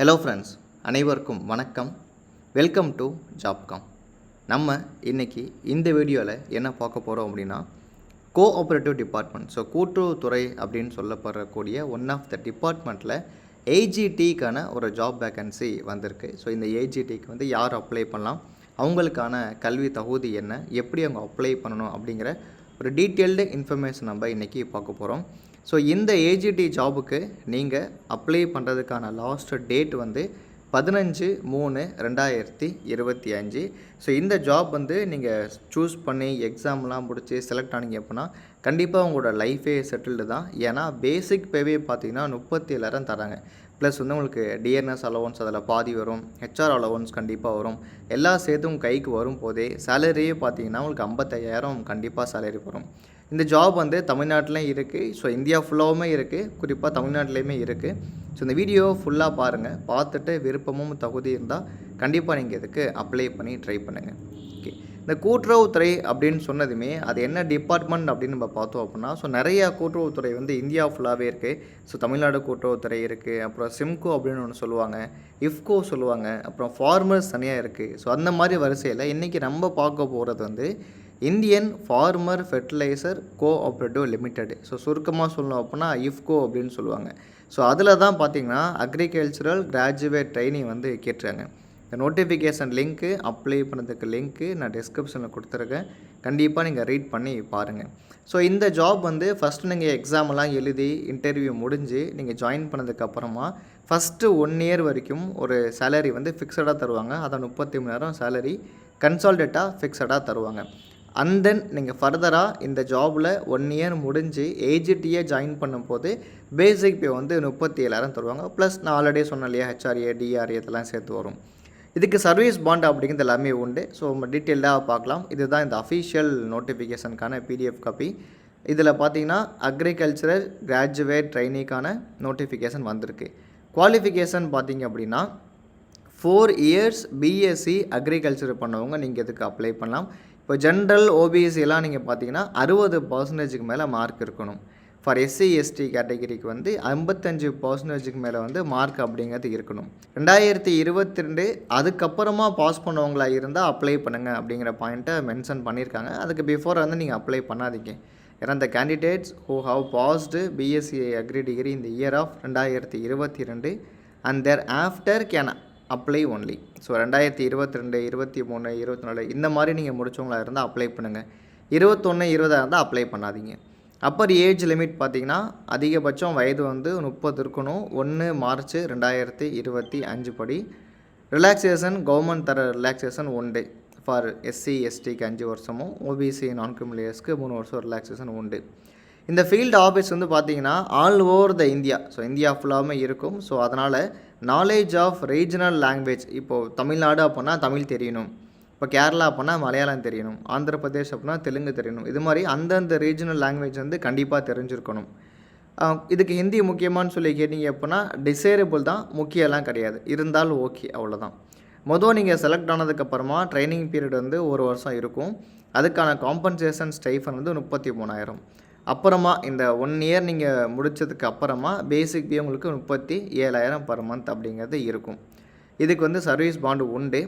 Hello friends, அனைவருக்கும் வணக்கம். Welcome to ஜாப்காம். நம்ம இன்றைக்கி இந்த வீடியோவில் என்ன பார்க்க போகிறோம் அப்படின்னா, கோஆப்ரேட்டிவ் டிபார்ட்மெண்ட். கூட்டுறவுத்துறை அப்படின்னு சொல்லப்படக்கூடிய ஒன் ஆஃப் த டிபார்ட்மெண்ட்டில் ஏஜிடிக்கான ஒரு ஜாப் வேக்கன்சி வந்திருக்கு. இந்த ஏஜிடிக்கு யார் அப்ளை பண்ணலாம், அவங்களுக்கான கல்வி தகுதி என்ன, எப்படி அவங்க அப்ளை பண்ணணும் அப்படிங்கிற ஒரு டீட்டெயில்டு இன்ஃபர்மேஷன் நம்ம இன்றைக்கி பார்க்க போகிறோம். இந்த ஏஜிடி ஜாபுக்கு நீங்கள் அப்ளை பண்ணுறதுக்கான லாஸ்ட் டேட் 15/3/2025. இந்த ஜாப் நீங்கள் சூஸ் பண்ணி எக்ஸாம்லாம் முடித்து செலக்ட் ஆனீங்க அப்படின்னா கண்டிப்பாக உங்களோட லைஃபே செட்டில்டு தான். ஏன்னா பேசிக் பேவே பார்த்தீங்கன்னா 37,000 தராங்க. ப்ளஸ் உங்களுக்கு டிஎன்எஸ் அலவன்ஸ் அதில் பாதி வரும், ஹெச்ஆர் அலவன்ஸ் கண்டிப்பாக வரும். எல்லாம் சேர்த்தும் கைக்கு வரும் போதே சேலரியே பார்த்தீங்கன்னா உங்களுக்கு 55,000 கண்டிப்பாக சேலரி வரும். இந்த ஜாப் தமிழ்நாட்டிலையும் இருக்குது, இந்தியா ஃபுல்லாகவுமே இருக்குது, குறிப்பாக தமிழ்நாட்டிலையுமே இருக்குது. இந்த வீடியோ ஃபுல்லாக பாருங்கள். பார்த்துட்டு விருப்பமும் தகுதி இருந்தால் கண்டிப்பாக நீங்கள் இதுக்கு அப்ளை பண்ணி ட்ரை பண்ணுங்கள். ஓகே, இந்த கூட்டுறவுத்துறை அப்படின்னு சொன்னதுமே அது என்ன டிபார்ட்மெண்ட் அப்படின்னு நம்ம பார்த்தோம் அப்படின்னா, நிறையா கூட்டுறவுத்துறை இந்தியா ஃபுல்லாகவே இருக்குது. தமிழ்நாடு கூட்டுறவுத்துறை இருக்குது, அப்புறம் சிம்கோ அப்படின்னு ஒன்று சொல்லுவாங்க, இஃப்கோ சொல்லுவாங்க, அப்புறம் ஃபார்மர்ஸ் தனியாக இருக்குது. அந்த மாதிரி வரிசையில் இன்றைக்கி நம்ம பார்க்க போகிறது Indian farmer fertiliser cooperative limited. சுருக்கமாக சொல்லணும் அப்படின்னா இஃப்கோ அப்படின்னு சொல்லுவாங்க. அதில் தான் பார்த்திங்கன்னா அக்ரிகல்ச்சரல் கிராஜுவேட் ட்ரைனிங் கேட்டுருக்காங்க. இந்த நோட்டிஃபிகேஷன் லிங்க்கு, அப்ளை பண்ணதுக்கு லிங்க்கு நான் டிஸ்கிரிப்ஷனில் கொடுத்துருக்கேன். கண்டிப்பாக நீங்கள் ரீட் பண்ணி பாருங்கள். இந்த ஜாப் ஃபஸ்ட்டு நீங்கள் எக்ஸாமெல்லாம் எழுதி இன்டர்வியூ முடிஞ்சு நீங்கள் ஜாயின் பண்ணதுக்கப்புறமா ஃபஸ்ட்டு 1 இயர் வரைக்கும் ஒரு சேலரி ஃபிக்ஸடாக தருவாங்க. அதை 33,000 சேலரி கன்சால்டேட்டாக ஃபிக்ஸடாக தருவாங்க. அண்ட் தென் நீங்கள் ஃபர்தராக இந்த ஜாபில் 1 இயர் முடிஞ்சு ஏஜிடியை ஜாயின் பண்ணும்போது பேசிக் பே 37,000 தருவாங்க. ப்ளஸ் நான் ஆல்ரெடி சொன்னேன் இல்லையா, ஹெச்ஆர்ஏ டிஆர்ஏ இதெல்லாம் சேர்த்து வரும். இதுக்கு சர்வீஸ் பாண்ட் அப்படிங்கிறது எல்லாமே உண்டு. நம்ம டீட்டெயில்டாக பார்க்கலாம். இதுதான் இந்த அஃபிஷியல் நோட்டிஃபிகேஷனுக்கான பிடிஎஃப் காப்பி. இதில் பார்த்தீங்கன்னா அக்ரிகல்ச்சரல் கிராஜுவேட் ட்ரைனிங்கான நோட்டிஃபிகேஷன் வந்திருக்கு. குவாலிஃபிகேஷன் பார்த்தீங்க அப்படின்னா 4 இயர்ஸ் பிஎஸ்சி அக்ரிகல்ச்சர் பண்ணவங்க நீங்கள் இதுக்கு அப்ளை பண்ணலாம். இப்போ ஜென்ரல் ஓபிஎஸ்சிலாம் நீங்கள் பார்த்தீங்கன்னா 60% மேலே மார்க் இருக்கணும். ஃபார் எஸ்சி எஸ்டி கேட்டகிரிக்கு 55% மேலே மார்க் அப்படிங்கிறது இருக்கணும். 2022 அதுக்கப்புறமா பாஸ் பண்ணவங்களா இருந்தால் அப்ளை பண்ணுங்கள் அப்படிங்கிற பாயிண்ட்டை மென்ஷன் பண்ணியிருக்காங்க. அதுக்கு பிஃபோர் நீங்கள் அப்ளை பண்ணாதீங்க. ஏன்னா இந்த candidates who have passed BSc agri degree இந்த year of 2022 and thereafter can apply only. 2022, 23, 24 இந்த மாதிரி நீங்கள் முடித்தவங்களா இருந்தால் அப்ளை பண்ணுங்கள். 21, 20 இருந்தால் அப்ளை பண்ணாதீங்க. அப்பர் ஏஜ் லிமிட் பார்த்திங்கன்னா அதிகபட்சம் வயது 30 இருக்கணும். 1 மார்ச் 2025 படி. ரிலாக்ஸேஷன் கவர்மெண்ட் தர ரிலாக்ஸேஷன் உண்டு. ஃபார் எஸ்சி எஸ்டிக்கு 5 வருஷமும், ஓபிசி நான் கிரிமினல்ஸ்க்கு 3 வருஷம் ரிலாக்ஸேஷன் உண்டு. இந்த ஃபீல்டு ஆஃபீஸ் பார்த்திங்கன்னா all over the India, India ஃபுல்லாகவே இருக்கும். அதனால் நாலேஜ் ஆஃப் ரீஜனல் லாங்குவேஜ், இப்போது தமிழ்நாடு அப்படின்னா தமிழ் தெரியணும், இப்போ கேரளா அப்படின்னா மலையாளம் தெரியணும், ஆந்திர பிரதேஷ் அப்படின்னா தெலுங்கு தெரியணும். இது மாதிரி அந்தந்த ரீஜனல் லாங்குவேஜ் கண்டிப்பாக தெரிஞ்சிருக்கணும். இதுக்கு ஹிந்தி முக்கியமானு சொல்லி கேட்டிங்க அப்படின்னா டிசைரபிள் தான், முக்கியம்லாம் கிடையாது, இருந்தாலும் ஓகே, அவ்வளோதான். மொதல் நீங்கள் செலக்ட் ஆனதுக்கப்புறமா ட்ரைனிங் பீரியட் 1 வருஷம் இருக்கும். அதுக்கான காம்பன்சேஷன் ஸ்டைஃபன் 33,000. அப்புறமா இந்த 1 இயர் நீங்கள் முடித்ததுக்கு அப்புறமா பேசிக் பே உங்களுக்கு 37,000 பர் மந்த் அப்படிங்கிறது இருக்கும். இதுக்கு சர்வீஸ் பாண்டு உண்டு.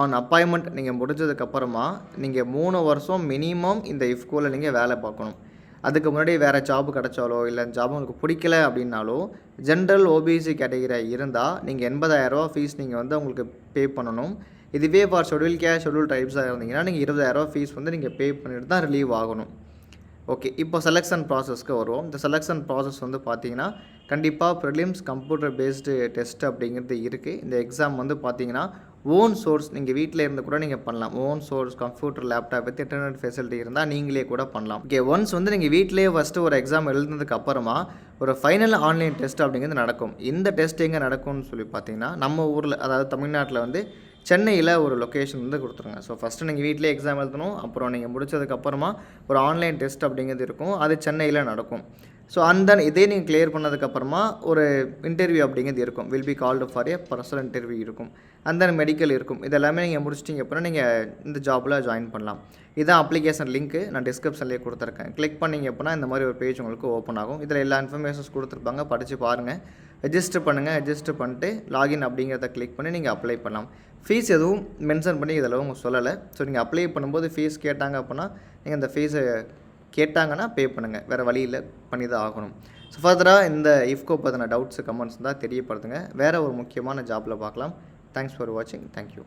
ஆன் அப்பாயின்மெண்ட் நீங்கள் முடித்ததுக்கப்புறமா நீங்கள் 3 வருஷம் மினிமம் இந்த இஃப்கோவில் நீங்கள் வேலை பார்க்கணும். அதுக்கு முன்னாடி வேறு ஜாப் கிடச்சாலோ இல்லை ஜாப் உங்களுக்கு பிடிக்கல அப்படின்னாலோ ஜென்ரல் ஓபிசி கேட்டகரி இருந்தால் நீங்கள் 80,000 ஃபீஸ் நீங்கள் உங்களுக்கு பே பண்ணணும். இதுவே ஃபார் ஷெட்யூல் கேஸ்ட் ஷெட்யூல் ட்ரைப்ஸாக இருந்தீங்கன்னா நீங்கள் 20,000 ஃபீஸ் நீங்கள் பே பண்ணிட்டு தான் ரிலீவ் ஆகணும். ஓகே, இப்போ செலெக்ஷன் ப்ராசஸ்க்கு வருவோம். இந்த செலெக்ஷன் ப்ராசஸ் பார்த்தீங்கன்னா கண்டிப்பாக ப்ரிலிம்ஸ் கம்ப்யூட்டர் பேஸ்டு டெஸ்ட் அப்படிங்கிறது இருக்குது. இந்த எக்ஸாம் பார்த்தீங்கன்னா ஓன் சோர்ஸ், நீங்கள் வீட்டில் இருந்து கூட நீங்கள் பண்ணலாம். Own source computer laptop with internet facility இருந்தால் நீங்களே கூட பண்ணலாம். ஓகே, ஒன்ஸ் நீங்கள் வீட்டிலேயே ஃபஸ்ட்டு ஒரு எக்ஸாம் எழுதுனதுக்கு அப்புறமா ஒரு ஃபைனல் ஆன்லைன் டெஸ்ட் அப்படிங்கிறது நடக்கும். இந்த டெஸ்ட் எங்கே நடக்கும்னு சொல்லி பார்த்தீங்கன்னா நம்ம ஊரில், அதாவது தமிழ்நாட்டில் சென்னையில் ஒரு லொக்கேஷன் கொடுத்துருங்க. ஃபஸ்ட்டு நீங்கள் வீட்டிலே எக்ஸாம் எழுதணும். அப்புறம் நீங்கள் முடிச்சதுக்கப்புறமா ஒரு ஆன்லைன் டெஸ்ட் அப்படிங்கிறது இருக்கும், அது சென்னையில் நடக்கும். அந்த இதே நீங்கள் கிளியர் பண்ணதுக்கப்புறமா ஒரு இன்டர்வியூ அப்படிங்கிறது இருக்கும். Will be called for A personal interview இருக்கும். அந்த மெடிக்கல் இருக்கும். இதெல்லாமே நீங்கள் முடிச்சிட்டிங்க அப்படின்னா நீங்கள் இந்த ஜாபில் ஜாயின் பண்ணலாம். இதுதான் அப்ளிகேஷன் லிங்க்கு, நான் டிஸ்கிரிப்ஷன்லேயே கொடுத்துருக்கேன். கிளிக் பண்ணிங்க அப்படின்னா இந்த மாதிரி ஒரு பேஜ் உங்களுக்கு ஓப்பன் ஆகும். இதில் எல்லா இன்ஃபர்மேஷன்ஸ் கொடுத்துருப்பாங்க, படித்து பாருங்கள். ரெஜிஸ்டர் பண்ணுங்கள். ரெஜிஸ்டர் பண்ணிட்டு லாகின் அப்படிங்கிறத கிளிக் பண்ணி நீங்கள் அப்ளை பண்ணலாம். ஃபீஸ் எதுவும் மென்ஷன் பண்ணி இதில் அவங்க சொல்லலை. ஸோ நீங்கள் அப்ளை பண்ணும்போது ஃபீஸ் கேட்டாங்க அப்படின்னா நீங்கள் அந்த ஃபீஸை கேட்டாங்கன்னா பே பண்ணுங்கள். வேறு வழியில் பண்ணி தான் ஆகணும். ஸோ ஃபர்தராக இந்த இஃப்கோ பற்றின டவுட்ஸு கமெண்ட்ஸ் தான் தெரியப்படுத்துங்க. வேறு ஒரு முக்கியமான ஜாப்பில் பார்க்கலாம். தேங்க்ஸ் ஃபார் வாட்சிங். தேங்க்யூ.